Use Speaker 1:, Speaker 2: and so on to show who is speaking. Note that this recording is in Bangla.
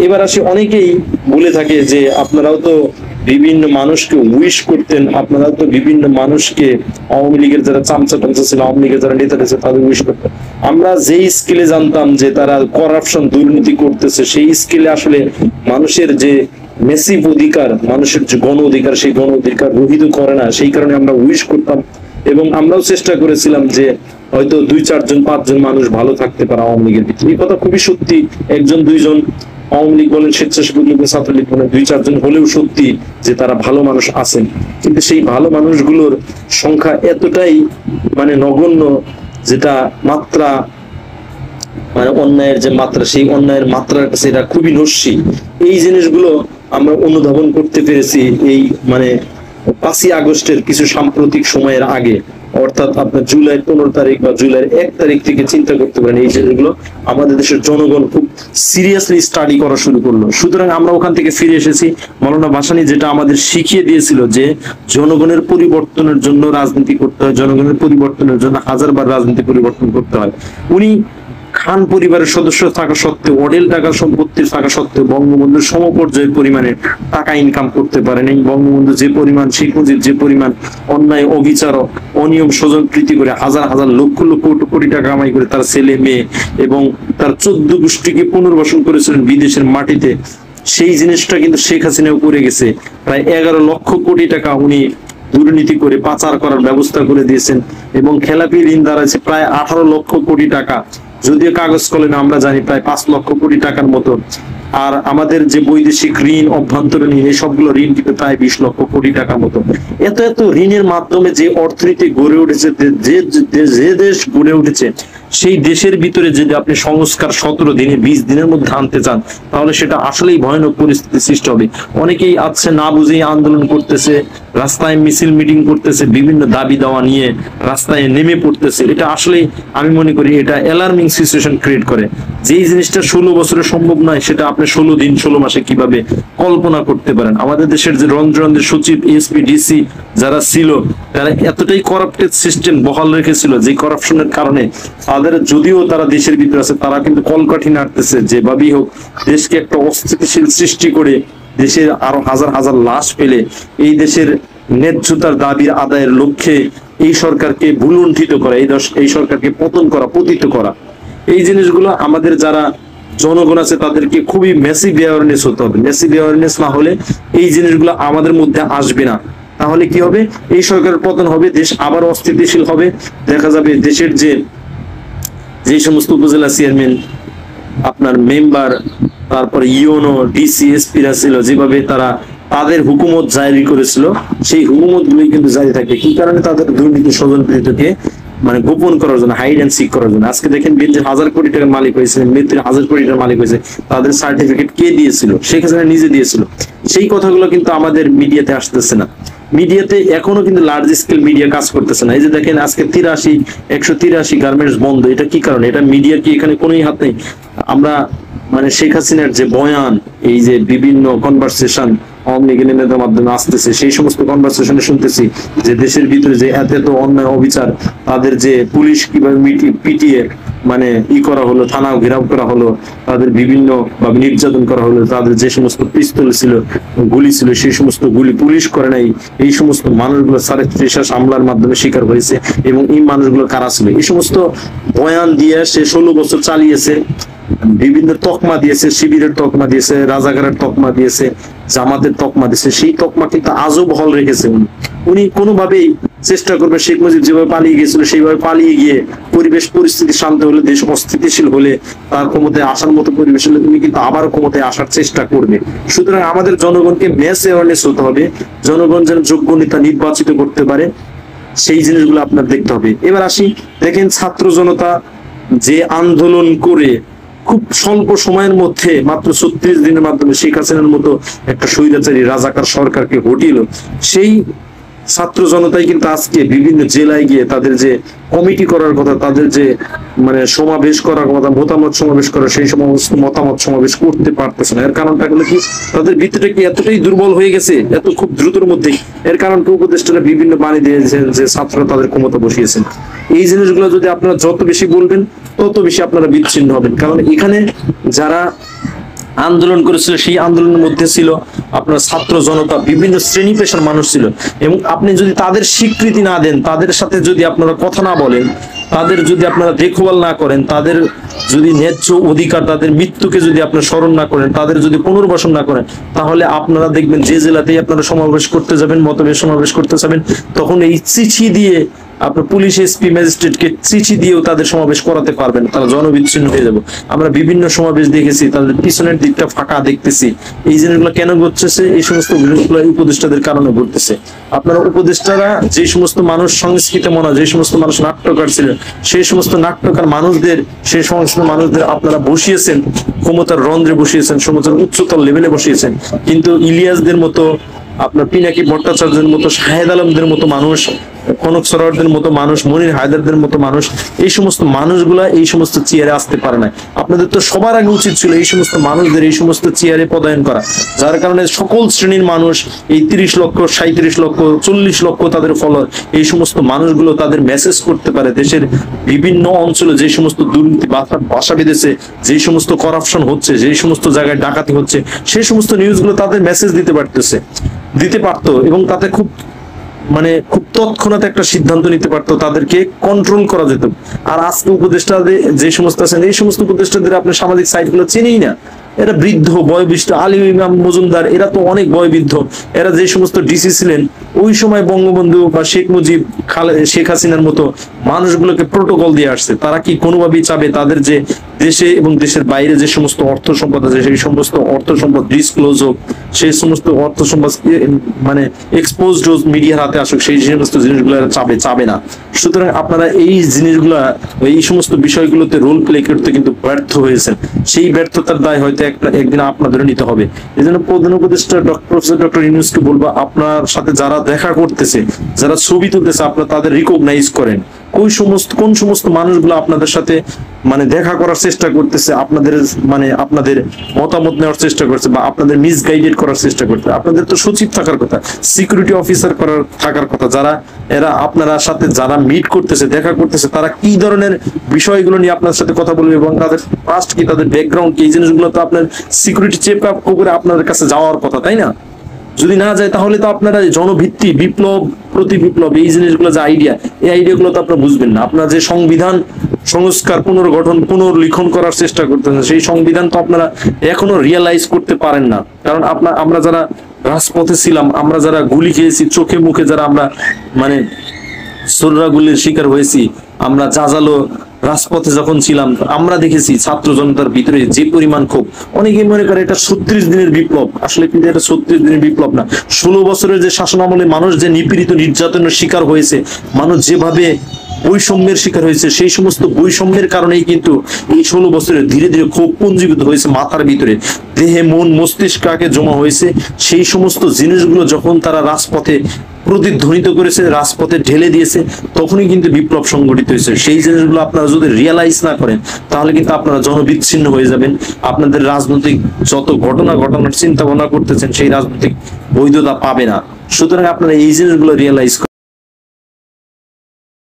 Speaker 1: এবার আসি, অনেকেই বলে থাকে যে আপনারাও তো বিভিন্ন মানুষকে উইশ করতেন, আপনারাও তো বিভিন্ন মানুষকে আওয়ামী লীগের যারা চামচা টামচা ছিল, আওয়ামী লীগের যারা নেতা ছিল তাদের উইশ করতেন। আমরা যেই স্কেলে জানতাম যে তারা করাপশন দুর্নীতি করতেছে, সেই স্কেলে আসলে মানুষের যে মেসিভ অধিকার, মানুষের যে গণ অধিকার, সেই গণ অধিকার রহিত করে না, সেই কারণে আমরা উইশ করতাম। এবং আমরাও চেষ্টা করেছিলাম যে হয়তো 2-4-5 জন মানুষ ভালো থাকতে পারে আওয়ামী লীগের ভিতরে। এই কথা খুবই সত্যি। 1-2 জন আওয়ামী লীগ বলেন, স্বেচ্ছাসেবক লীগ, ছাত্রলীগ বলেন, 2-4 জন হলেও সত্যি যে তারা ভালো মানুষ আছেন। কিন্তু সেই ভালো মানুষগুলোর সংখ্যা এতটাই নগণ্য, যেটা মাত্রা অন্যায়ের যে মাত্রা, সেই অন্যায়ের মাত্রার কাছে এটা খুবই নস্যি। এই জিনিসগুলো আমরা অনুধাবন করতে পেরেছি এই 5ই আগস্টের কিছু সাম্প্রতিক সময়ের আগে, অর্থাৎ আপনার জুলাই 15 তারিখ বা জুলাইয়ের 1 তারিখ থেকে চিন্তা করতে পারেন এই জিনিসগুলো আমাদের দেশের জনগণ খুব সিরিয়াসলি স্টাডি করা শুরু করলো। সুতরাং আমরা ওখান থেকে ফিরে এসেছি। মৌলানা ভাসানী যেটা আমাদের শিখিয়ে দিয়েছিল যে জনগণের পরিবর্তনের জন্য রাজনীতি করতে হয়, জনগণের পরিবর্তনের জন্য হাজারবার রাজনীতি পরিবর্তন করতে হয়। উনি খান পরিবারের সদস্য থাকা সত্ত্বেও, অঢেল টাকা সম্পত্তির থাকা সত্ত্বেও বঙ্গবন্ধুর সমপর্যায়ের পরিমাণে টাকা ইনকাম করতে পারেন। এই বঙ্গবন্ধু যে পরিমাণ, শেখ মুজিব যে পরিমাণ অন্যায়, অবিচার, অনিয়ম, স্বজনপ্রীতি করে হাজার হাজার লক্ষ লক্ষ কোটি টাকা কামাই করে তার ছেলে মেয়ে এবং তার 14 গোষ্ঠীকে পুনর্বাসন করেছিলেন বিদেশের মাটিতে, সেই জিনিসটা কিন্তু শেখ হাসিনাও করে গেছে। প্রায় 11 লক্ষ কোটি টাকা উনি দুর্নীতি করে পাচার করার ব্যবস্থা করে দিয়েছেন এবং খেলাপি ঋণ দাঁড়াচ্ছে প্রায় 18 লক্ষ কোটি টাকা, যদিও কাগজ কলমে আমরা জানি প্রায় 5 লক্ষ কোটি টাকার মতো। আর আমাদের যে বৈদেশিক ঋণ, অভ্যন্তরীণ ঋণ, এই সবগুলো ঋণ কিন্তু প্রায় 20 লক্ষ কোটি টাকার মতো। এত এত ঋণের মাধ্যমে যে অর্থনীতি গড়ে উঠেছে, যে দেশ গড়ে উঠেছে, সেই দেশের ভিতরে যদি আপনি সংস্কার 17 দিনে 20 দিনের মধ্যে আনতে চান, তাহলে সেটা আসলেই ভয়ানক পরিস্থিতি সৃষ্টি হবে। অনেকেই আছে না বুঝেই আন্দোলন করতেছে, রাস্তায় মিছিল মিটিং করতেছে, বিভিন্ন দাবি দাওয়া নিয়ে রাস্তায় নেমে পড়তেছে। এটা আসলে আমি মনে করি এটা অ্যালার্মিং সিচুয়েশন ক্রিয়েট করে। যেই জিনিসটা 16 বছরে সম্ভব নয়, সেটা আপনি 16 দিন 16 মাসে কিভাবে কল্পনা করতে পারেন? আমাদের দেশের যে রন্ধ্রের সচিব, এসপি, ডিসি যারা ছিল, তারা এতটাই করাপ্টেড সিস্টেম বহাল রেখেছিল, যে করাপশনের কারণে তাদের, যদিও তারা দেশের ভিতরে আছে, তারা কিন্তু কলকাঠি নাড়তেছে যেভাবেই হোক দেশকে একটা অস্থিতিশীল সৃষ্টি করে দেশের আরো হাজার হাজার লাশ পেলে এই দেশের ন্যায্যতার দাবির আদায়ের লক্ষ্যে এই সরকারকে ভুলুণ্ঠিত করা, এই সরকারকে পতন করা, পতিত করা। এই জিনিসগুলো আমাদের যারা জনগণ আছে তাদেরকে খুবই ম্যাসিভ অ্যাওয়ারনেস হতে হবে। ম্যাসিভ অ্যাওয়ারনেস না হলে এই জিনিসগুলো আমাদের মধ্যে আসবে না। তাহলে কি হবে? এই সরকারের পতন হবে, দেশ আবার অস্থিতিশীল হবে। দেখা যাবে দেশের যে সমস্ত উপজেলা চেয়ারম্যান, আপনার মেম্বার, তারপরে ইউনো, ডিসি, এসপিরা ছিল, যেভাবে তারা তাদের হুকুমত জারি করেছিল, সেই হুকুমত গুলোই কিন্তু জারি থাকবে। কি কারণে? তাদের দুর্নীতি, স্বজনপ্রীতিকে গোপন করার জন্য, হাইড এন্ড সিক করার জন্য। আজকে দেখেন বিএনপি 1000 কোটি টাকার মালিক হয়েছে, মৃত্যুর 1000 কোটি টাকার মালিক হয়েছে, তাদের সার্টিফিকেট কে দিয়েছিল? শেখ হাসিনা নিজে দিয়েছিল। সেই কথাগুলো কিন্তু আমাদের মিডিয়াতে আসতেছে না। মিডিয়াতে এখনো কিন্তু লার্জ স্কেল মিডিয়া কাজ করতেছে না। এই যে দেখেন আজকে 183 গার্মেন্টস বন্ধ, এটা কি কারণে? এটা মিডিয়ার কি এখানে কোনোই হাত নেই? আমরা শেখ হাসিনার যে বয়ান, এই যে বিভিন্ন কনভারসেশন আওয়ামী লীগের নেতাদের মাধ্যমে আসতেছে, সেই সমস্ত কনভারসেশনে শুনতেছি যে দেশের ভিতরে যে এত এত অন্যায়, অবিচার, তাদের যে পুলিশ কিভাবে পিটিয়ে করা হলো, থানা ঘেরাও করা হলো, তাদের বিভিন্ন ভাবে নির্যাতন করা হলো, তাদের যে সমস্ত পিস্তল ছিল, গুলি ছিল, সেই সমস্ত গুলি পুলিশ করে নাই। এই সমস্ত মানুষগুলো সাড়ে 300 হামলার মাধ্যমে শিকার হয়েছে এবং এই মানুষগুলো কারা ছিল? এই সমস্ত বয়ান দিয়ে সে 16 বছর চালিয়েছে। বিভিন্ন তকমা দিয়েছে, শিবিরের তকমা দিয়েছে, রাজাকারের তকমা দিয়েছে, জামাতের তকমা দিয়েছে। সেই তকমা কিন্তু আজও বহাল রেখেছে। উনি কোনোভাবেই চেষ্টা করবে, শেখ মুজিব যেভাবে পালিয়ে গিয়েছিল সেইভাবে পালিয়ে গিয়ে পরিস্থিতি শান্ত হলে, দেশ অস্থিতিশীল হলে, তার ক্ষমতায় আসার মতো পরিবেশ হলে তুমি কিন্তু আবারও ক্ষমতায় আসার চেষ্টা করবে। সুতরাং আমাদের জনগণকে ম্যাস অ্যাওয়ারনেস হতে হবে। জনগণ যেন যোগ্য নেতা নির্বাচিত করতে পারে, সেই জিনিসগুলো আপনার দেখতে হবে। এবার আসি, দেখেন ছাত্র জনতা যে আন্দোলন করে খুব স্বল্প সময়ের মধ্যে মাত্র 36 দিনের মাধ্যমে শেখ হাসিনার মতো একটা স্বৈরাচারী রাজাকার সরকারকে হটিল, সেই ছাত্র জনতাই কিন্তু আজকে বিভিন্ন জেলায় গিয়ে তাদের যে কমিটি করার কথা, তাদের যে সমাবেশ করার কথা, মতামত সমাবেশ করা, সেই সমস্ত মতামত সমাবেশ করতে পারতেছে না। এর কারণটা হলো কি? তাদের ভিতরে কি এতটাই দুর্বল হয়ে গেছে, এত খুব দ্রুতর মধ্যেই। এর কারণকে উপদেষ্টারা বিভিন্ন বাণী দিয়েছেন যে ছাত্ররা তাদের ক্ষমতা বসিয়েছেন। এই জিনিসগুলো যদি আপনারা যত বেশি বলবেন, তত বেশি আপনারা বিচ্ছিন্ন হবেন। কারণ এখানে যারা আন্দোলন করেছিল, সেই আন্দোলনের মধ্যে ছিল আপনার ছাত্র জনতা, বিভিন্ন শ্রেণী পেশার মানুষ ছিল। এবং আপনি যদি তাদের স্বীকৃতি না দেন, তাদের সাথে যদি আপনারা কথা না বলেন, তাদের যদি আপনারা দেখভাল না করেন, তাদের যদি ন্যায্য অধিকার, তাদের মৃত্যুকে যদি আপনারা স্মরণ না করেন, তাদের যদি পুনর্বাসন না করেন, তাহলে আপনারা দেখবেন যে জেলাতেই আপনারা সমাবেশ করতে যাবেন, মতবিরোধ সমাবেশ করতে যাবেন, তখন এই চিঠি দিয়ে আপনার পুলিশ, এসপি, ম্যাজিস্ট্রেটকে চিঠি দিয়েও তাদের সমাবেশ করাতে পারবেন, তারা জনবিচ্ছিন্ন হয়ে যাবে। আমরা বিভিন্ন সমাবেশ দেখেছি, তাদের পিছনের দিকটা ফাঁকা দেখতেছি। এই জিনিসগুলো কেন ঘটতেছে? এই সমস্ত জিনিসগুলো উপদেষ্টাদের কারণে ঘটতেছে। আপনারা উপদেষ্টারা যে সমস্ত মানুষ সংস্কৃত মনা, যে সমস্ত মানুষ নাট্যকার ছিলেন, সেই সমস্ত নাট্যকার মানুষদের, সেই সমস্ত মানুষদের আপনারা বসিয়েছেন ক্ষমতার রন্ধ্রে, বসিয়েছেন সমুদ্রের উচ্চতর লেভেলে বসিয়েছেন। কিন্তু ইলিয়াসদের মতো, আপনার পিনাকি ভট্টাচার্যের মতো, শাহেদ আলমদের মতো মানুষ, কনক সরোয়ারদের মতো মানুষ, মনির হায়দারদের মতো মানুষ, এই সমস্ত মানুষগুলা এই সমস্ত চেয়ারে আসতে পারে না। আপনাদের তো সবার আগে উচিত ছিল এই সমস্ত মানুষদের এই সমস্ত চেয়ারে পদায়ন করা, যার কারণে সকল শ্রেণীর মানুষ, এই 30 লক্ষ, 37 লক্ষ, 40 লক্ষ তাদের ফলোয়ার, এই সমস্ত মানুষগুলো তাদের মেসেজ করতে পারে। দেশের বিভিন্ন অঞ্চলে যে সমস্ত দুর্নীতি বাসা বেঁধেছে, যে সমস্ত করাপশন হচ্ছে, যে সমস্ত জায়গায় ডাকাতি হচ্ছে, সেই সমস্ত নিউজগুলো তাদের মেসেজ দিতে পারতো এবং তাতে খুব তৎক্ষণাৎ একটা সিদ্ধান্ত নিতে পারতো, তাদেরকে কন্ট্রোল করা যেত। আর আজকে উপদেষ্টাদের যে সমস্ত আছেন, এই সমস্ত উপদেষ্টাদের আপনি সামাজিক সাইটগুলো চেনেই না। এরা বৃদ্ধ, বয়োবৃদ্ধ, আলিম ইমাম মজুমদার, এরা তো অনেক বয়োবৃদ্ধ। এরা যে সমস্ত ডিসি ছিলেন ওই সময় বঙ্গবন্ধু বা শেখ মুজিব, শেখ হাসিনার মতো মানুষগুলোকে প্রোটোকল দিয়ে আসছে। তারা কি কোনোভাবেই চাবে তাদের যে দেশে এবং দেশের বাইরে যে সমস্ত অর্থ সম্পদ আছে, সেই সমস্ত অর্থ সম্পদ ডিসক্লোজ হোক, সেই সমস্ত অর্থ সম্পদ এক্সপোজড হোক, মিডিয়ার হাতে আসুক, সেই সমস্ত জিনিসগুলো চাবে না। সুতরাং আপনারা এই জিনিসগুলা, এই সমস্ত বিষয়গুলোতে রোল প্লে করতে কিন্তু ব্যর্থ হয়েছেন। সেই ব্যর্থতার দায় হয়তো একদিন আপনাদের নিতে হবে। এই জন্য প্রধান উপদেষ্টা প্রফেসর ডক্টর ইউনূসকে বলবো, আপনার সাথে যারা দেখা করতেছে, যারা ছবি তুলতেছে, আপনারা তাদের রিকগনাইজ করেন। কোন সমস্ত মানুষগুলো আপনাদের সাথে দেখা করার চেষ্টা করতেছে, আপনাদের মতামত নেওয়ার চেষ্টা করছে, বা আপনাদের মিসগাইডেড করার চেষ্টা করতে। আপনাদের তো সচিব থাকার কথা, সিকিউরিটি অফিসার থাকার কথা। এরা আপনারা সাথে যারা মিট করতেছে, দেখা করতেছে, তারা কি ধরনের বিষয়গুলো নিয়ে আপনার সাথে কথা বলবে এবং তাদের পাস্ট কি, তাদের ব্যাকগ্রাউন্ড কি, এই জিনিসগুলো তো আপনার সিকিউরিটি চেক আপ করে আপনাদের কাছে যাওয়ার কথা, তাই না? যদি না যায় তাহলে তো আপনারা জনভিত্তি, বিপ্লব, প্রতি বিপ্লব, এই জিনিসগুলো যে আইডিয়া, এই আইডিয়াগুলো তো আপনারা বুঝবেন না। আপনারা যে সংবিধান সংস্কার, পুনর্গঠন, পুনর্লিখন করার চেষ্টা করতেছেন, সেই সংবিধান তো আপনারা এখনো রিয়েলাইজ করতে পারেন না। কারণ আমরা যারা রাজপথে ছিলাম, আমরা যারা গুলি খেয়েছি, চোখে মুখে যারা আমরা ছোড়রাগুলির শিকার হয়েছি, আমরা জাজালো রাজপথে যখন ছিলাম, আমরা দেখেছি ছাত্র জনতার ভিতরে যে পরিমাণ ক্ষোভ। অনেকেই মনে করে এটা 36 দিনের বিপ্লব, আসলে কিন্তু এটা 36 দিনের বিপ্লব না। 16 বছরের যে শাসন আমলে মানুষ যে নিপীড়িত, নির্যাতনের শিকার হয়েছে, মানুষ যেভাবে বৈষম্যের শিকার হয়েছে, সেই সমস্ত বৈষম্যের কারণেই কিন্তু এই 16 বছরে ধীরে ধীরে ক্ষোভ পুঞ্জীভূত হয়েছে মাথার ভিতরে, দেহে, মন, মস্তিষ্ক আগে জমা হয়েছে। সেই সমস্ত জিনিসগুলো যখন তারা রাজপথে প্রতিধ্বনিত করেছে, রাজপথে ঢেলে দিয়েছে, তখনই কিন্তু বিপ্লব সংগঠিত হয়েছে। সেই জিনিসগুলো আপনারা যদি রিয়েলাইজ না করেন, তাহলে কিন্তু আপনারা জনবিচ্ছিন্ন হয়ে যাবেন। আপনাদের রাজনৈতিক যত ঘটনার চিন্তা ভাবনা করতেছেন, সেই রাজনৈতিক বৈধতা পাবে না। সুতরাং আপনারা এই জিনিসগুলো রিয়েলাইজ